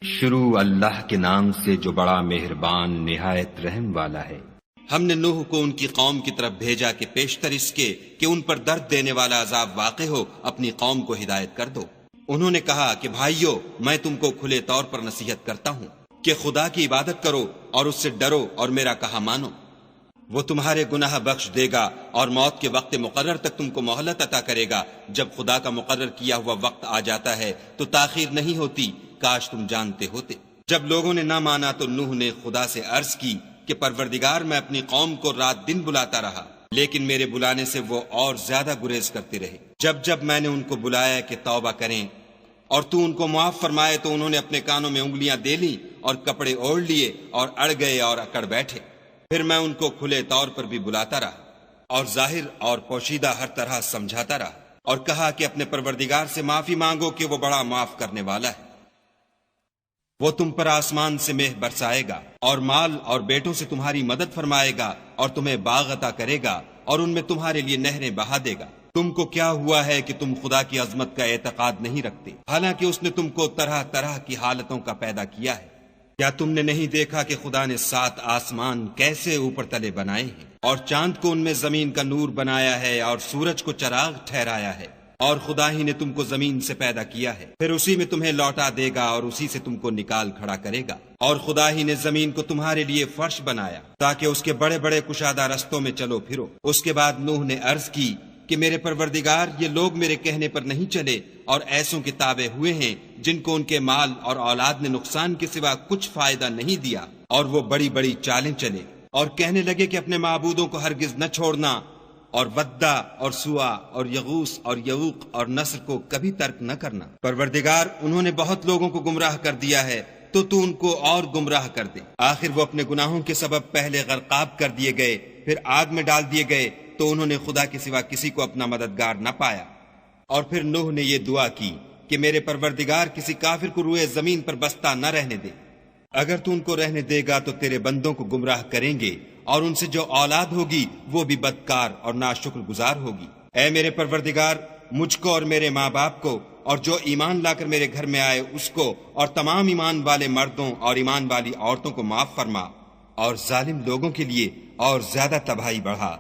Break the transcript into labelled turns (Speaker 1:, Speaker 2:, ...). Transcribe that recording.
Speaker 1: شروع اللہ کے نام سے جو بڑا مہربان نہایت رحم والا ہے۔
Speaker 2: ہم نے نوح کو ان کی قوم کی طرف بھیجا کہ پیشتر اس کے کہ ان پر درد دینے والا عذاب واقع ہو اپنی قوم کو ہدایت کر دو۔ انہوں نے کہا کہ بھائیو، میں تم کو کھلے طور پر نصیحت کرتا ہوں کہ خدا کی عبادت کرو اور اس سے ڈرو اور میرا کہا مانو۔ وہ تمہارے گناہ بخش دے گا اور موت کے وقت مقرر تک تم کو مہلت عطا کرے گا۔ جب خدا کا مقرر کیا ہوا وقت آ جاتا ہے تو تاخیر نہیں ہوتی، کاش تم جانتے ہوتے۔ جب لوگوں نے نہ مانا تو نوح نے خدا سے عرض کی کہ پروردگار، میں اپنی قوم کو رات دن بلاتا رہا، لیکن میرے بلانے سے وہ اور زیادہ گریز کرتے رہے۔ جب میں نے ان کو بلایا کہ توبہ کریں اور تو ان کو معاف فرمائے تو انہوں نے اپنے کانوں میں انگلیاں دے لیں اور کپڑے اوڑھ لیے اور اڑ گئے اور اکڑ بیٹھے۔ پھر میں ان کو کھلے طور پر بھی بلاتا رہا اور ظاہر اور پوشیدہ ہر طرح سمجھاتا رہا، اور کہا کہ اپنے پروردگار سے معافی مانگو کہ وہ بڑا معاف کرنے والا ہے۔ وہ تم پر آسمان سے مہ برسائے گا اور مال اور بیٹوں سے تمہاری مدد فرمائے گا اور تمہیں باغ عطا کرے گا اور ان میں تمہارے لیے نہریں بہا دے گا۔ تم کو کیا ہوا ہے کہ تم خدا کی عظمت کا اعتقاد نہیں رکھتے، حالانکہ اس نے تم کو طرح طرح کی حالتوں کا پیدا کیا ہے؟ کیا تم نے نہیں دیکھا کہ خدا نے 7 آسمان کیسے اوپر تلے بنائے ہیں، اور چاند کو ان میں زمین کا نور بنایا ہے اور سورج کو چراغ ٹھہرایا ہے؟ اور خدا ہی نے تم کو زمین سے پیدا کیا ہے، پھر اسی میں تمہیں لوٹا دے گا اور اسی سے تم کو نکال کھڑا کرے گا۔ اور خدا ہی نے زمین کو تمہارے لیے فرش بنایا تاکہ اس کے بڑے بڑے کشادہ رستوں میں چلو پھرو۔ اس کے بعد نوح نے عرض کی کہ میرے پروردگار، یہ لوگ میرے کہنے پر نہیں چلے اور ایسوں کے تابع ہوئے ہیں جن کو ان کے مال اور اولاد نے نقصان کے سوا کچھ فائدہ نہیں دیا، اور وہ بڑی بڑی چالیں چلے اور کہنے لگے کہ اپنے معبودوں کو ہرگز نہ چھوڑنا، اور ودہ اور سوا اور یغوس اور یعوق اور نصر کو کبھی ترک نہ کرنا۔ پروردگار، انہوں نے بہت لوگوں کو گمراہ کر دیا ہے، تو ان کو اور گمراہ کر دے۔ آخر وہ اپنے گناہوں کے سبب پہلے غرقاب کر دیے گئے، پھر آگ میں ڈال دیے گئے، تو انہوں نے خدا کے سوا کسی کو اپنا مددگار نہ پایا۔ اور پھر نوح نے یہ دعا کی کہ میرے پروردگار، کسی کافر کو روئے زمین پر بستہ نہ رہنے دے۔ اگر تو ان کو رہنے دے گا تو تیرے بندوں کو گمراہ کریں گے، اور ان سے جو اولاد ہوگی وہ بھی بدکار اور ناشکر گزار ہوگی۔ اے میرے پروردگار، مجھ کو اور میرے ماں باپ کو اور جو ایمان لا کر میرے گھر میں آئے اس کو اور تمام ایمان والے مردوں اور ایمان والی عورتوں کو معاف فرما، اور ظالم لوگوں کے لیے اور زیادہ تباہی بڑھا۔